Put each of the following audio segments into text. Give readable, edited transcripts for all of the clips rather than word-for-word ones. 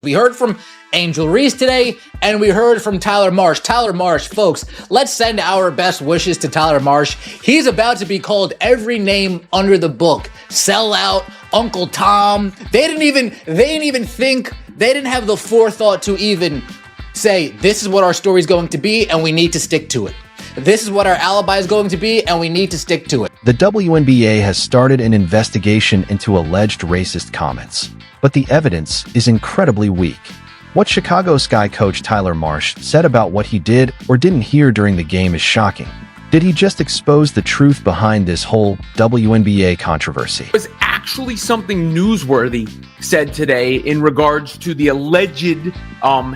We heard from Angel Reese today, and we heard from Tyler Marsh. Tyler Marsh, folks, let's send our best wishes to Tyler Marsh. He's about to be called every name under the book. Sellout, Uncle Tom. They didn't have the forethought to even say, this is what our story is going to be, and we need to stick to it. This is what our alibi is going to be, and we need to stick to it. The WNBA has started an investigation into alleged racist comments, but the evidence is incredibly weak. What Chicago Sky coach Tyler Marsh said about what he did or didn't hear during the game is shocking. Did he just expose the truth behind this whole WNBA controversy? It was actually something newsworthy said today in regards to the alleged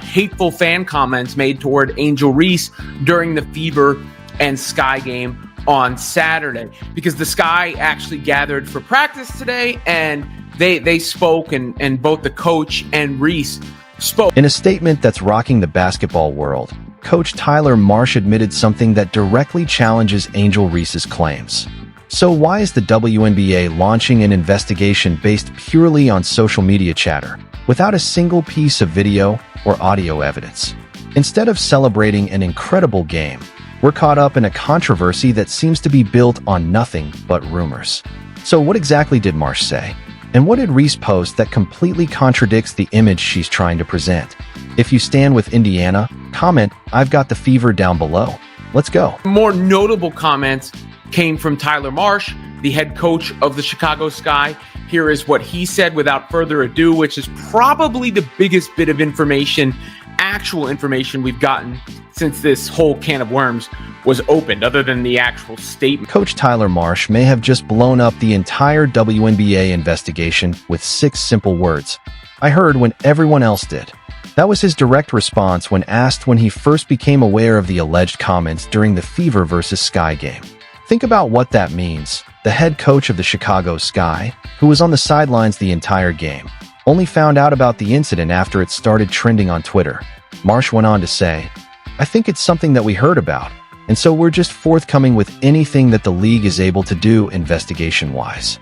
hateful fan comments made toward Angel Reese during the Fever and Sky game on Saturday, because the Sky actually gathered for practice today, and they spoke, and both the coach and Reese spoke. In a statement that's rocking the basketball world, Coach Tyler Marsh admitted something that directly challenges Angel Reese's claims. So why is the WNBA launching an investigation based purely on social media chatter, without a single piece of video or audio evidence? Instead of celebrating an incredible game, we're caught up in a controversy that seems to be built on nothing but rumors. So what exactly did Marsh say? And what did Reese post that completely contradicts the image she's trying to present? If you stand with Indiana, comment, "I've got the Fever" down below. Let's go. More notable comments came from Tyler Marsh, the head coach of the Chicago Sky. Here is what he said without further ado, which is probably the biggest bit of information, actual information we've gotten since this whole can of worms was opened, other than the actual statement. Coach Tyler Marsh may have just blown up the entire WNBA investigation with 6 simple words. "I heard when everyone else did." That was his direct response when asked when he first became aware of the alleged comments during the Fever versus Sky game. Think about what that means. The head coach of the Chicago Sky, who was on the sidelines the entire game, only found out about the incident after it started trending on Twitter. Marsh went on to say, "I think it's something that we heard about, and so we're just forthcoming with anything that the league is able to do investigation-wise."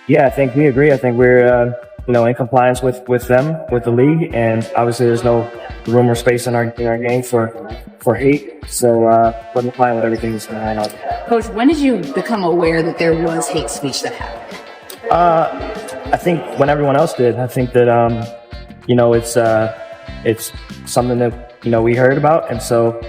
Yeah, I think we agree. I think we're, in compliance with them, with the league, and obviously there's no room or space in our game for hate. So we're complying with everything that's going on. Coach, when did you become aware that there was hate speech that happened? I think when everyone else did. I think that it's something that we heard about, and so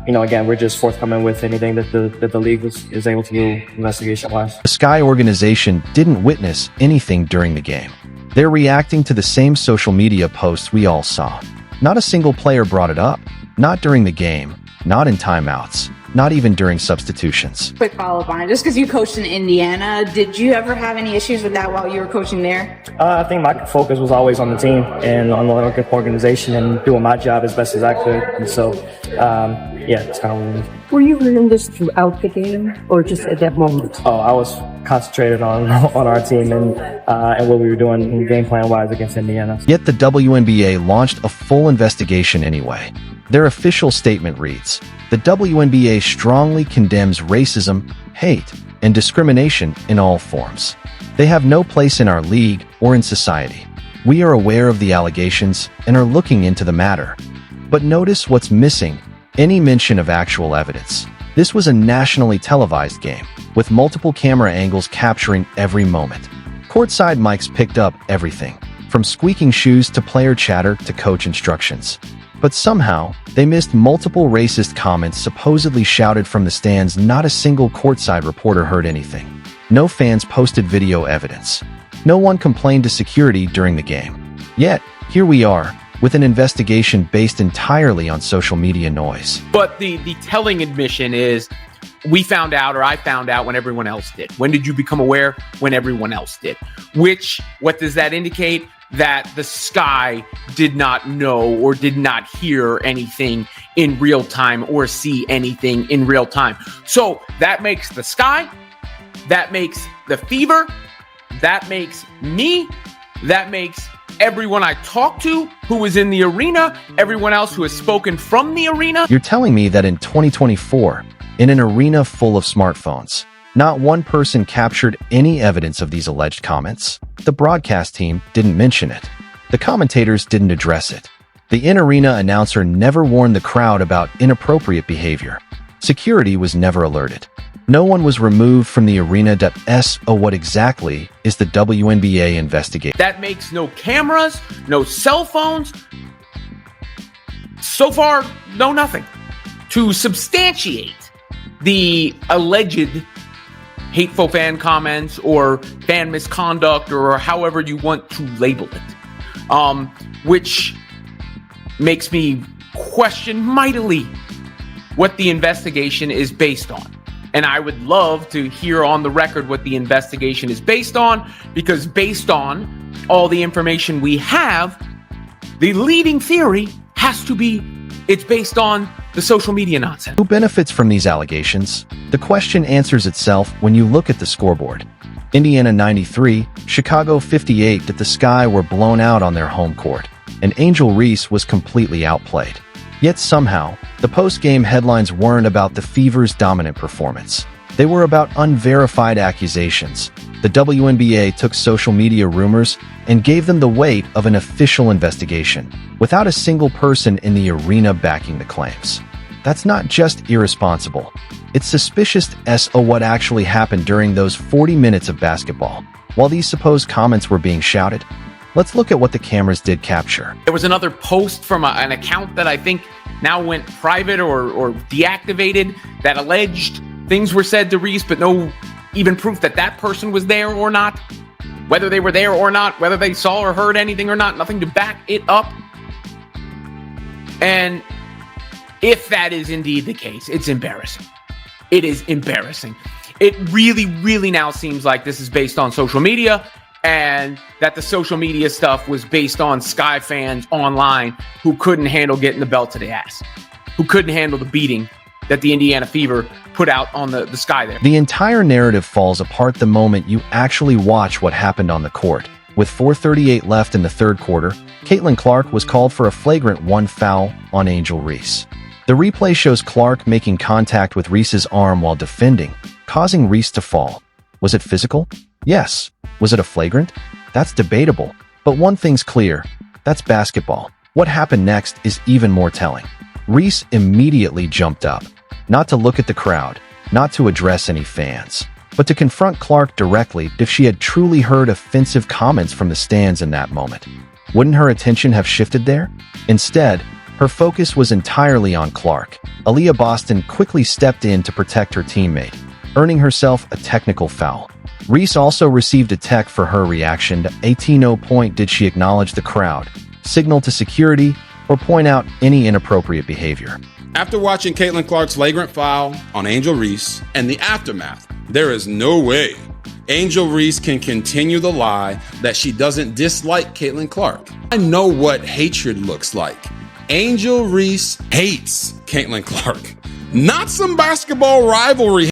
again, we're just forthcoming with anything that the league is able to do investigation-wise. The Sky organization didn't witness anything during the game. They're reacting to the same social media posts we all saw. Not a single player brought it up. Not during the game, not in timeouts, not even during substitutions. Quick follow-up on it. Just because you coached in Indiana, did you ever have any issues with that while you were coaching there? I think my focus was always on the team and on the organization and doing my job as best as I could. And so, it's kind of what it is. Were you learning this throughout the game or just at that moment? Oh, I was concentrated on our team and what we were doing game plan-wise against Indiana. Yet the WNBA launched a full investigation anyway. Their official statement reads, "The WNBA strongly condemns racism, hate, and discrimination in all forms. They have no place in our league or in society. We are aware of the allegations and are looking into the matter." But notice what's missing: any mention of actual evidence. This was a nationally televised game, with multiple camera angles capturing every moment. Courtside mics picked up everything, from squeaking shoes to player chatter to coach instructions. But somehow, they missed multiple racist comments supposedly shouted from the stands. Not a single courtside reporter heard anything. No fans posted video evidence. No one complained to security during the game. Yet, here we are, with an investigation based entirely on social media noise. But the telling admission is, I found out when everyone else did. When did you become aware? When everyone else did. What does that indicate? That the Sky did not know or did not hear anything in real time or see anything in real time. So that makes the Sky, that makes the Fever, that makes me, that makes everyone I talked to who was in the arena, everyone else who has spoken from the arena. You're telling me that in 2024, in an arena full of smartphones, Not one person captured any evidence of these alleged comments. The broadcast team didn't mention it. The commentators didn't address it. The in-arena announcer never warned the crowd about inappropriate behavior. Security was never alerted. No one was removed from the arena. What exactly is the WNBA investigation? That makes no cameras, no cell phones. So far, no nothing. To substantiate the alleged hateful fan comments or fan misconduct or however you want to label it, which makes me question mightily what the investigation is based on. And I would love to hear on the record what the investigation is based on, because based on all the information we have, the leading theory has to be it's based on the social media nonsense. Who benefits from these allegations? The question answers itself when you look at the scoreboard. Indiana 93, Chicago 58. The Sky were blown out on their home court, and Angel Reese was completely outplayed. Yet somehow, the post-game headlines weren't about the Fever's dominant performance. They were about unverified accusations. The WNBA took social media rumors and gave them the weight of an official investigation, without a single person in the arena backing the claims. That's not just irresponsible. It's suspicious as to what actually happened during those 40 minutes of basketball. While these supposed comments were being shouted, let's look at what the cameras did capture. There was another post from an account that I think now went private or deactivated that alleged things were said to Reese, but no even proof that that person was there or not. Whether they were there or not, whether they saw or heard anything or not, nothing to back it up. And if that is indeed the case, it's embarrassing. It is embarrassing. It really, really now seems like this is based on social media, and that the social media stuff was based on Sky fans online who couldn't handle getting the belt to the ass, who couldn't handle the beating that the Indiana Fever put out on the Sky there. The entire narrative falls apart the moment you actually watch what happened on the court. With 4:38 left in the third quarter, Caitlin Clark was called for a flagrant 1 foul on Angel Reese. The replay shows Clark making contact with Reese's arm while defending, causing Reese to fall. Was it physical? Yes. Was it a flagrant? That's debatable. But one thing's clear, that's basketball. What happened next is even more telling. Reese immediately jumped up, not to look at the crowd, not to address any fans, but to confront Clark directly if she had truly heard offensive comments from the stands in that moment. Wouldn't her attention have shifted there? Instead, her focus was entirely on Clark. Aaliyah Boston quickly stepped in to protect her teammate, earning herself a technical foul. Reese also received a tech for her reaction to no point did she acknowledge the crowd, signal to security, or point out any inappropriate behavior. After watching Caitlin Clark's flagrant foul on Angel Reese and the aftermath, there is no way Angel Reese can continue the lie that she doesn't dislike Caitlin Clark. I know what hatred looks like. Angel Reese hates Caitlin Clark, not some basketball rivalry.